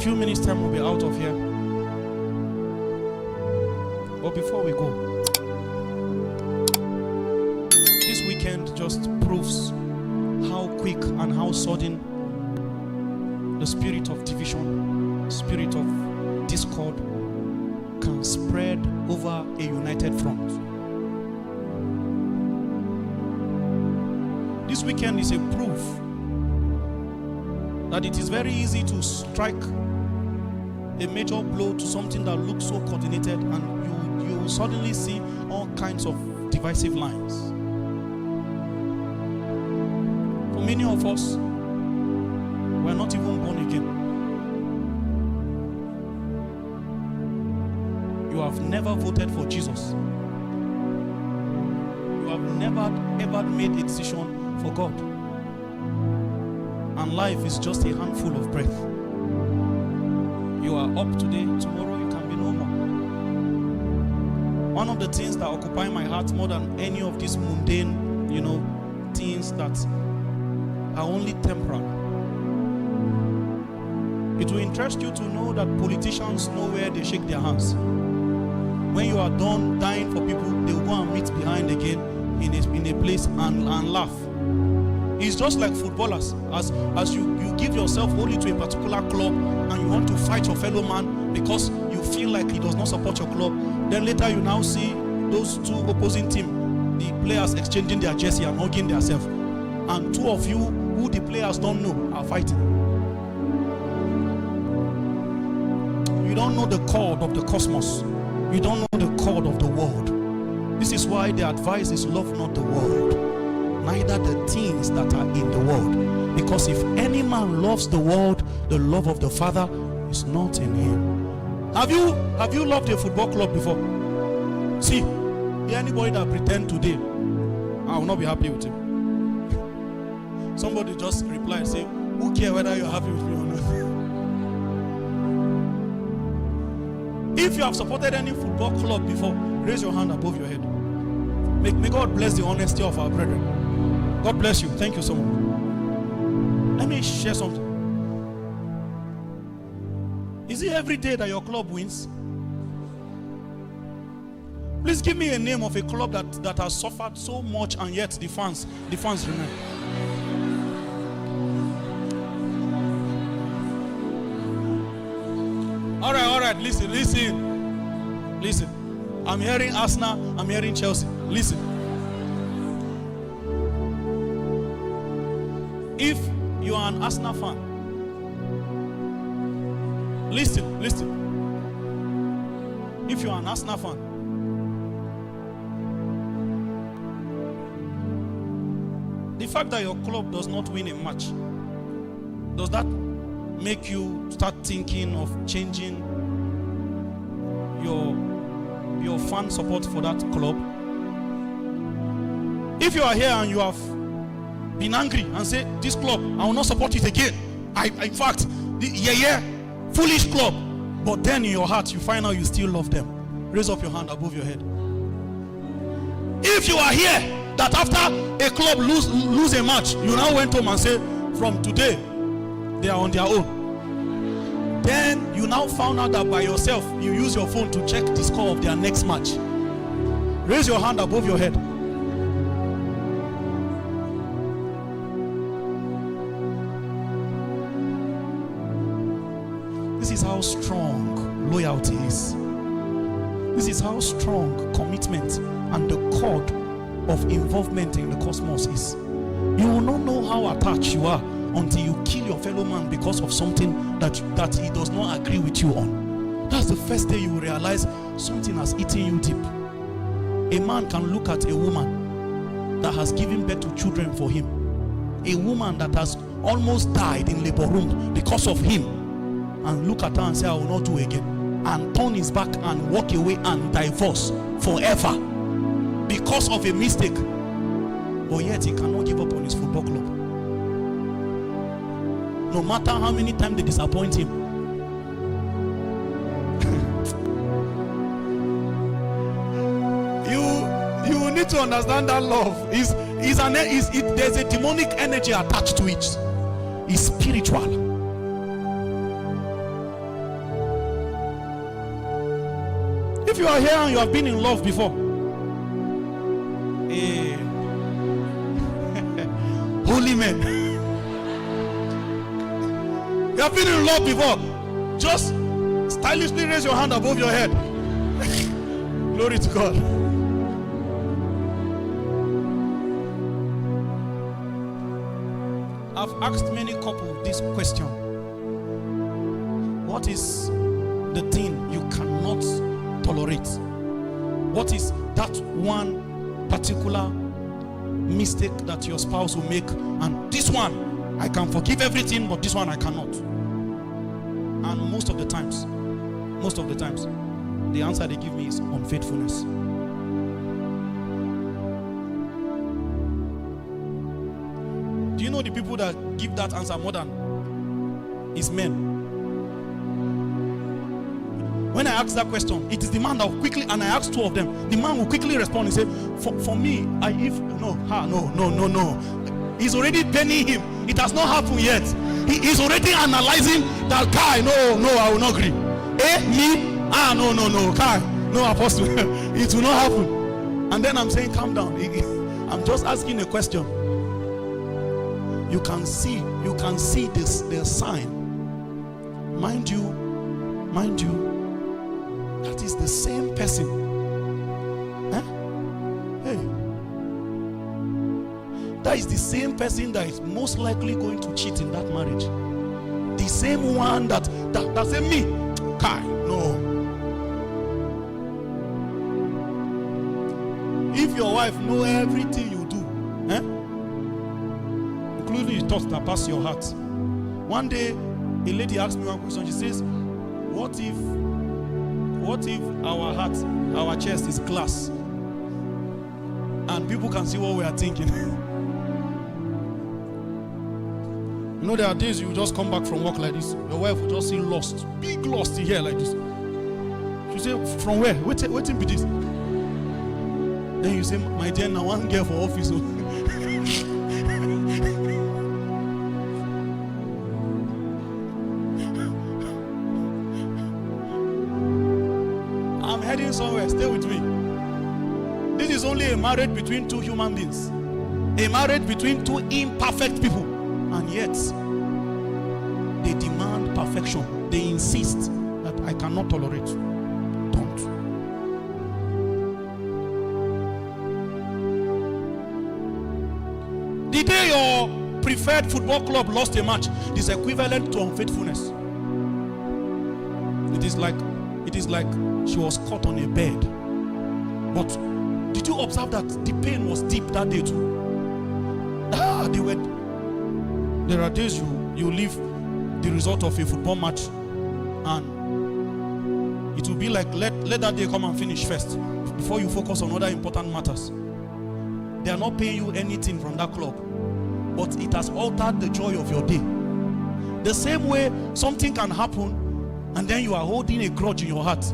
few minutes time we'll be out of here. But before we go, this weekend just proves how quick and how sudden the spirit of division, spirit of discord can spread over a united front. This weekend is a proof that it is very easy to strike a major blow to something that looks so coordinated, and you will suddenly see all kinds of divisive lines. For many of us, we are not even born again. You have never voted for Jesus. You have never ever made a decision for God. And life is just a handful of breath. You are up today, tomorrow you can be no more. One of the things that occupy my heart more than any of these mundane, things that are only temporal. It will interest you to know that politicians know where they shake their hands. When you are done dying for people, they will go and meet behind again in a place and laugh. It's just like footballers. As you give yourself only to a particular club and you want to fight your fellow man because you feel like he does not support your club, then later you now see those two opposing teams, the players exchanging their jersey and hugging themselves. And two of you who the players don't know are fighting. You don't know the chord of the cosmos. You don't know the chord of the world. This is why the advice is love not the world, neither the things that are in the world. Because if any man loves the world, the love of the Father is not in him. Have you loved a football club before? See, anybody that pretend today, I will not be happy with him. Somebody just replied, say, who cares whether you're happy with me or not? If you have supported any football club before, raise your hand above your head. May God bless the honesty of our brethren. God bless you. Thank you so much. Let me share something. Is it every day that your club wins? Please give me a name of a club that has suffered so much and yet the fans remain. All right. Listen. I'm hearing Arsenal. I'm hearing Chelsea. Listen. If you are an Arsenal fan, listen. If you are an Arsenal fan, the fact that your club does not win a match, does that make you start thinking of changing your fan support for that club? If you are here and you have been angry and say, this club, I will not support it again. In fact, foolish club. But then in your heart, you find out you still love them. Raise up your hand above your head. If you are here, that after a club lose a match, you now went home and say, from today, they are on their own. Then you now found out that by yourself, you use your phone to check the score of their next match. Raise your hand above your head. This is how strong loyalty is. This is how strong commitment and the cord of involvement in the cosmos is. You will not know how attached you are until you kill your fellow man because of something that he does not agree with you on. That's the first day you will realize something has eaten you deep. A man can look at a woman that has given birth to children for him, a woman that has almost died in labor room because of him, and look at her and say, I will not do again, and turn his back and walk away and divorce forever because of a mistake. But yet he cannot give up on his football club. No matter how many times they disappoint him. You need to understand that love there's a demonic energy attached to it. It's spiritual. If you are here and you have been in love before, holy men, you have been in love before, just stylishly raise your hand above your head. Glory to God. I've asked many couples this question. What is the thing you cannot tolerate? What is that one particular mistake that your spouse will make? And this one, I can forgive everything, but this one I cannot. And most of the times, the answer they give me is unfaithfulness. Do you know the people that give that answer more than is men? When I ask that question, it is the man that will quickly, and I ask two of them, the man will quickly respond and say, for me, no. He's already penning him. It has not happened yet. He is already analyzing that guy. No, I will not agree. Me? No, Kai. No, apostle. It will not happen. And then I'm saying, calm down. I'm just asking a question. You can see this, the sign. Mind you, that is the same person. Hey. That is the same person that is most likely going to cheat in that marriage. The same one that said me. Kai, no. If your wife know everything you do, including the thoughts that pass your heart. One day, a lady asked me one question. She says, what if our heart, our chest is glass, and people can see what we are thinking? You know, there are days you just come back from work like this. Your wife will just see lost, big lost here like this. She say, from where? Waiting be this. Then you say, my dear, now one girl for office. I'm heading somewhere. Stay with me. This is only a marriage between two human beings. A marriage between two imperfect people. And yet, they demand perfection. They insist that I cannot tolerate. Don't. The day your preferred football club lost a match is equivalent to unfaithfulness. It is like she was caught on a bed. But did you observe that the pain was deep that day too? There are days you leave the result of a football match and it will be like let that day come and finish first before you focus on other important matters. They are not paying you anything from that club, but it has altered the joy of your day. The same way something can happen and then you are holding a grudge in your heart.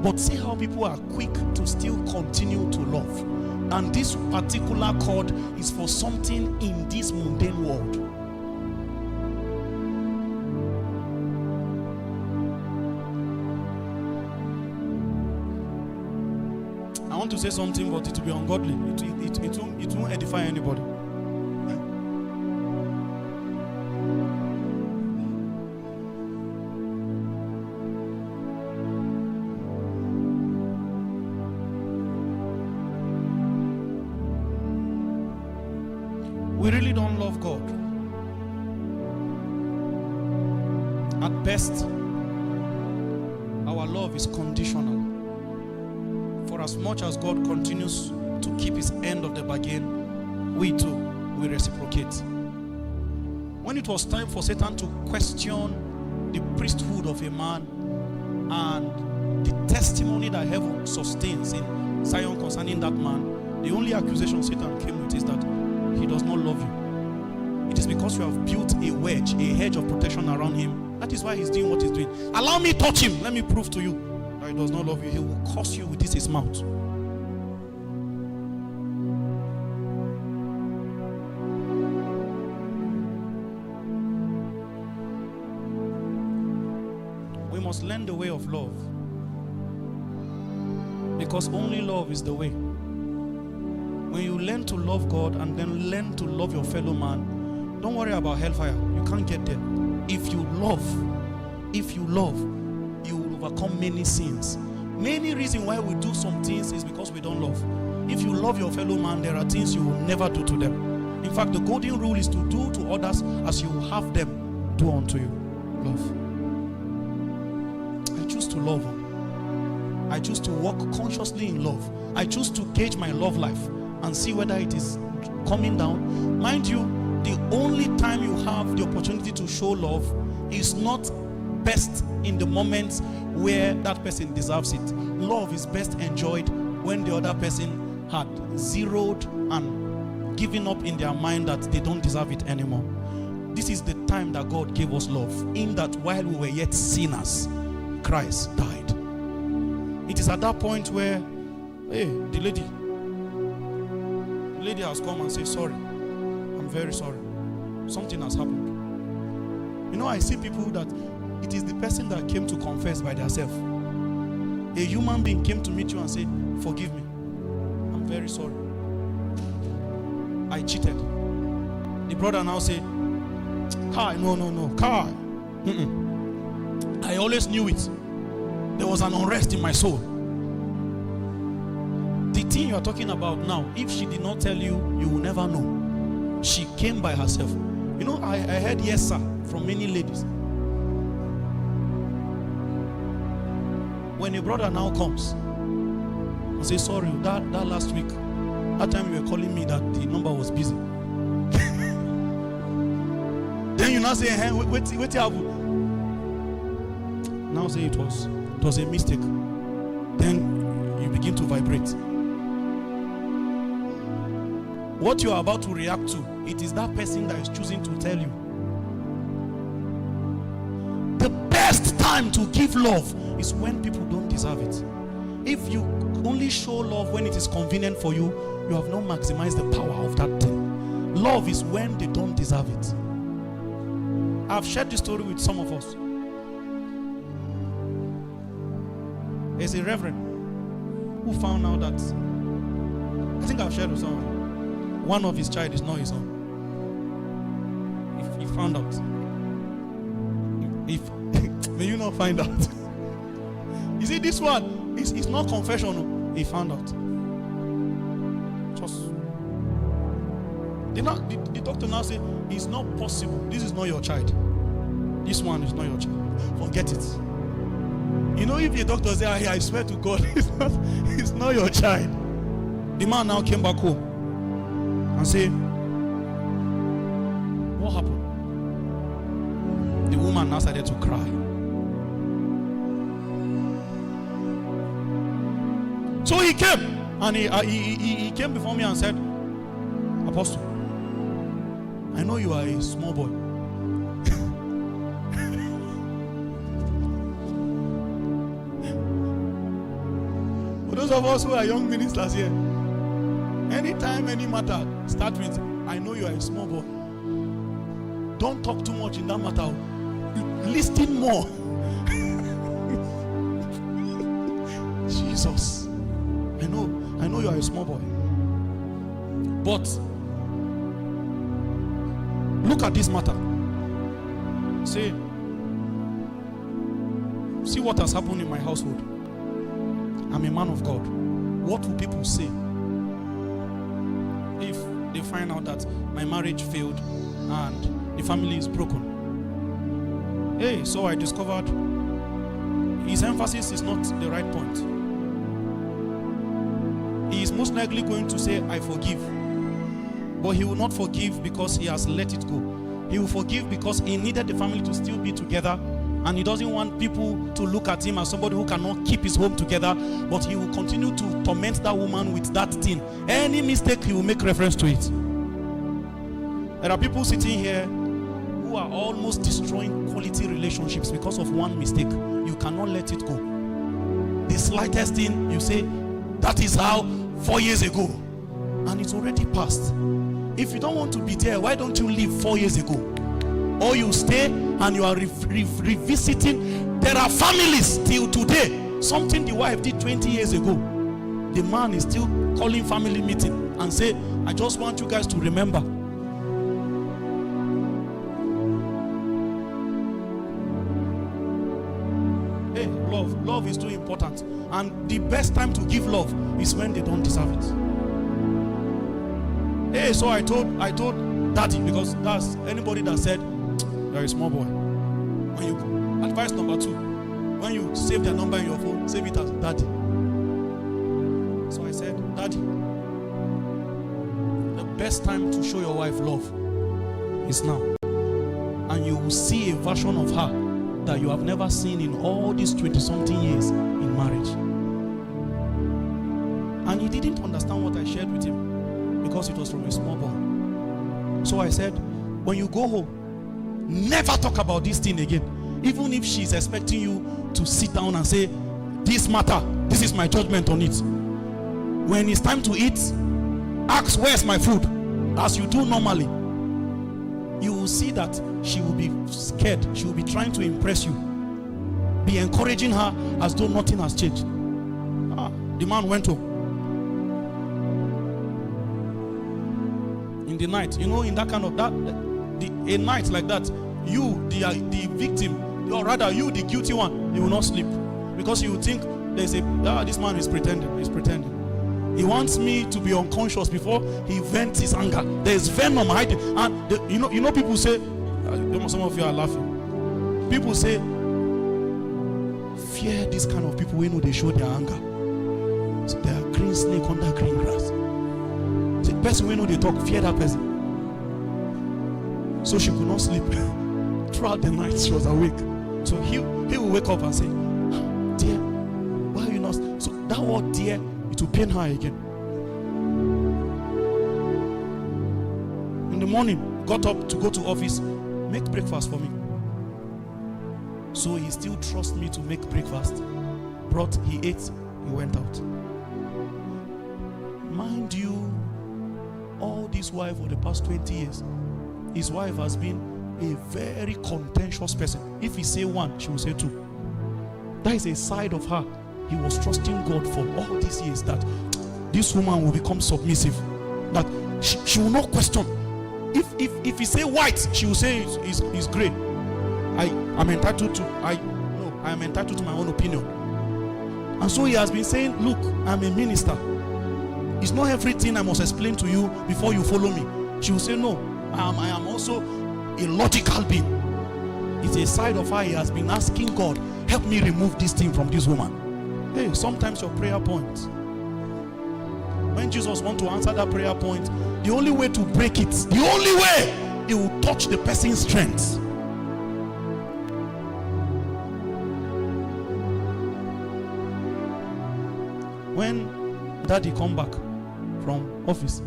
But see how people are quick to still continue to love. And this particular cord is for something in this mundane world. I want to say something, but it will be ungodly. It won't edify anybody. We really don't love God. At best, our love is conditional. For as much as God continues to keep his end of the bargain, we too will reciprocate. When it was time for Satan to question the priesthood of a man and the testimony that heaven sustains in Zion concerning that man, the only accusation Satan came with is that he does not love you. It is because you have built a wedge, a hedge of protection around him. That is why he's doing what he's doing. Allow me touch him. Let me prove to you that he does not love you. He will curse you with his mouth. We must learn the way of love. Because only love is the way. When you learn to love God and then learn to love your fellow man, don't worry about hellfire. You can't get there. If you love, you will overcome many sins. Many reasons why we do some things is because we don't love. If you love your fellow man, there are things you will never do to them. In fact, the golden rule is to do to others as you have them do unto you. Love. I choose to love. I choose to walk consciously in love. I choose to gauge my love life and see whether it is coming down. Mind you, the only time you have the opportunity to show love is not best in the moments where that person deserves it. Love is best enjoyed when the other person had zeroed and given up in their mind that they don't deserve it anymore. This is the time that God gave us love, in that while we were yet sinners, Christ died. It is at that point where, hey, the lady has come and said, sorry, I'm very sorry. Something has happened. You know, I see people that it is the person that came to confess by themselves. A human being came to meet you and said, forgive me. I'm very sorry. I cheated. The brother now said, Kai, no, Kai. I always knew it. There was an unrest in my soul. The thing you are talking about now, if she did not tell you, you will never know. She came by herself. You know, I heard yes sir from many ladies. When a brother now comes and says, sorry, that last week, that time you were calling me that the number was busy. Then you now say, hey, wait, now say it was a mistake. Then you begin to vibrate. What you are about to react to, it is that person that is choosing to tell you. The best time to give love is when people don't deserve it. If you only show love when it is convenient for you, you have not maximized the power of that thing. Love is when they don't deserve it. I've shared this story with some of us. There's a reverend who found out that, I think I've shared with someone, one of his child is not his own. If he found out, may you not find out. You see, this one is not confessional. He found out. Just the doctor now said, it's not possible. This is not your child. This one is not your child. Forget it. You know, if the doctor says, I swear to God, it's not your child. The man now came back home and said, what happened? The woman now started to cry. So he came and he came before me and said, Apostle, I know you are a small boy. For those of us who are young ministers here, anytime any matter start with, I know you are a small boy. Don't talk too much in that matter. Listen more. Jesus. I know you are a small boy. But look at this matter. See what has happened in my household. I'm a man of God. What will people say if they find out that my marriage failed and the family is broken? Hey, so I discovered his emphasis is not the right point. He is most likely going to say, I forgive. But he will not forgive because he has let it go. He will forgive because he needed the family to still be together, and he doesn't want people to look at him as somebody who cannot keep his home together, but he will continue to torment that woman with that thing. Any mistake, he will make reference to it. There are people sitting here who are almost destroying quality relationships because of one mistake. You cannot let it go. The slightest thing, you say, that is how 4 years ago, and it's already passed. If you don't want to be there, why don't you leave 4 years ago? Or you stay and you are revisiting. There are families till today, something the wife did 20 years ago, the man is still calling family meeting and say, I just want you guys to remember. Hey, love is too important, and the best time to give love is when they don't deserve it. Hey, so I told daddy, because that's anybody that said you're a small boy. When you advice number 2, when you save their number in your phone, save it as daddy. So I said, daddy, the best time to show your wife love is now, and you will see a version of her that you have never seen in all these 20-something years in marriage. And he didn't understand what I shared with him because it was from a small boy. So I said, when you go home, never talk about this thing again. Even if she's expecting you to sit down and say, this matter, this is my judgment on it. When it's time to eat, ask, where's my food? As you do normally. You will see that she will be scared. She will be trying to impress you. Be encouraging her as though nothing has changed. The man went home. In the night, you know, in that kind of a night like that, you, the victim, or rather you, the guilty one, you will not sleep, because you will think there's this man is pretending. He's pretending. He wants me to be unconscious before he vents his anger. There's venom hiding, and you know, people say, some of you are laughing. People say, fear this kind of people when they show their anger. So they are green snake under green grass. The person we know they talk, fear that person. So she could not sleep. Throughout the night she was awake. So he will wake up and say, dear, why are you not? So that word dear, it will pain her again. In the morning, got up to go to office, make breakfast for me. So he still trusts me to make breakfast. He ate, he went out. Mind you, all this while for the past 20 years, his wife has been a very contentious person. If he say 1, she will say 2. That is a side of her. He was trusting God for all these years that this woman will become submissive, that she will not question. If he say white, she will say it's gray. I am entitled to my own opinion. And so he has been saying, look, I'm a minister. It's not everything I must explain to you before you follow me. She will say, no, I am also a logical being. It's a side of her. He has been asking God, help me remove this thing from this woman. Hey, sometimes your prayer point, when Jesus wants to answer that prayer point, the only way to break it, the only way, it will touch the person's strength. When daddy come back from office,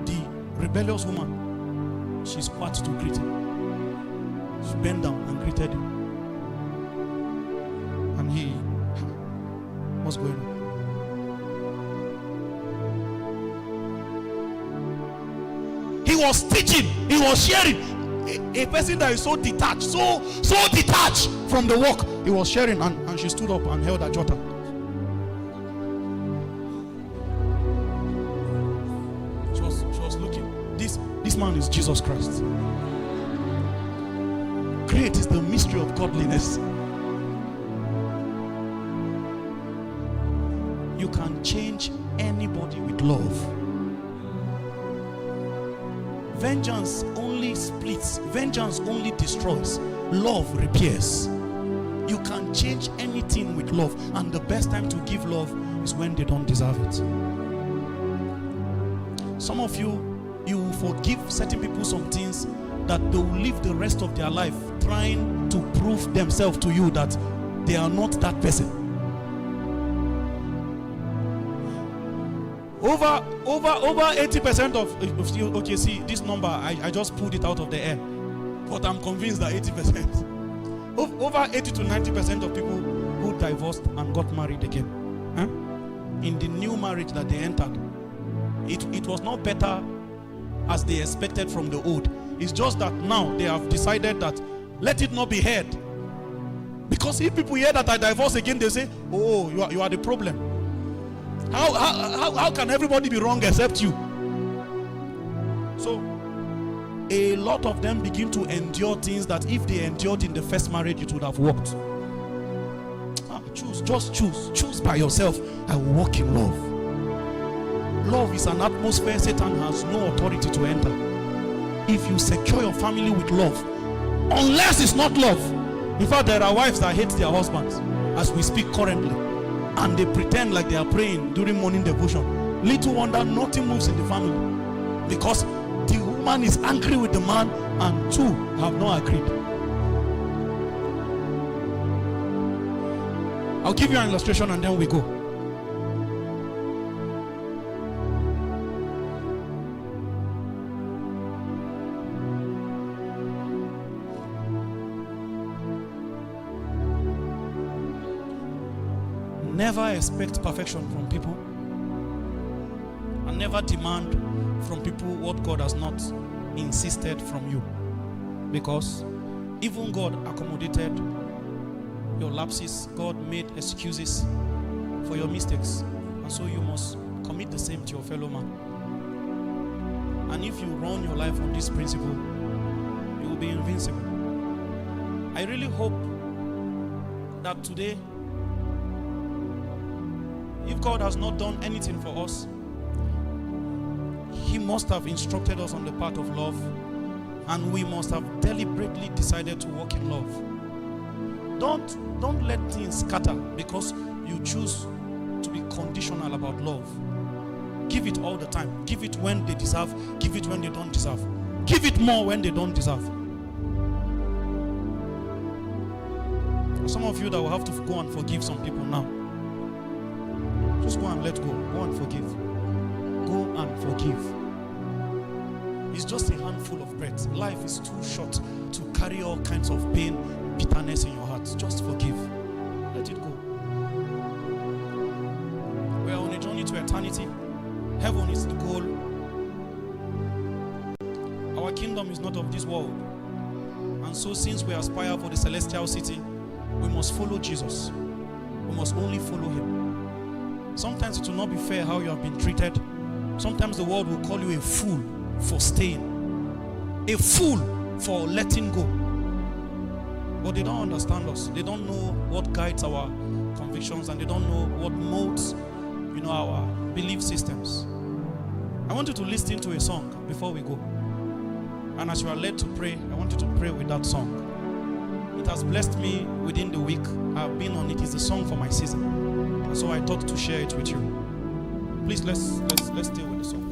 the rebellious woman, she squats to greet him. She bent down and greeted him. And he, what's going on? He was teaching, he was sharing. A person that is so detached, so detached from the work, he was sharing, and she stood up and held her jota. She was looking. This man is Jesus Christ. Great is the mystery of godliness. You can change anybody with love. Vengeance only splits. Vengeance only destroys. Love repairs. You can change anything with love, and the best time to give love is when they don't deserve it. Some of you will forgive certain people some things that they will live the rest of their life trying to prove themselves to you that they are not that person. Over 80% of you, okay, see this number, I just pulled it out of the air, but I'm convinced that 80%, over 80 to 90% of people who divorced and got married again, in the new marriage that they entered, it was not better as they expected from the old. It's just that now they have decided that let it not be heard, because if people hear that I divorce again, they say, oh, you are the problem. How can everybody be wrong except you? So a lot of them begin to endure things that if they endured in the first marriage, it would have worked. Choose by yourself. I will walk in love. Love is an atmosphere Satan has no authority to enter. If you secure your family with love, unless it's not love. In fact, there are wives that hate their husbands as we speak currently, and they pretend like they are praying during morning devotion. Little wonder nothing moves in the family, because the woman is angry with the man and two have not agreed. I'll give you an illustration and then we go. Never expect perfection from people, and never demand from people what God has not insisted from you, because even God accommodated your lapses. God made excuses for your mistakes, and so you must commit the same to your fellow man. And if you run your life on this principle, you will be invincible. I really hope that today, if God has not done anything for us, He must have instructed us on the path of love, and we must have deliberately decided to walk in love. Don't let things scatter because you choose to be conditional about love. Give it all the time. Give it when they deserve. Give it when they don't deserve. Give it more when they don't deserve. Some of you that will have to go and forgive some people now. Just go and let go. Go and forgive. Go and forgive. It's just a handful of breath. Life is too short to carry all kinds of pain, bitterness in your heart. Just forgive. Let it go. We are on a journey to eternity. Heaven is the goal. Our kingdom is not of this world. And so since we aspire for the celestial city, we must follow Jesus. We must only follow Him. Sometimes it will not be fair how you have been treated. Sometimes the world will call you a fool for staying, a fool for letting go. But they don't understand us. They don't know what guides our convictions, and they don't know what molds, our belief systems. I want you to listen to a song before we go. And as you are led to pray, I want you to pray with that song. It has blessed me within the week I've been on it. It's the song for my season. And so I thought to share it with you. Please let's deal with the song.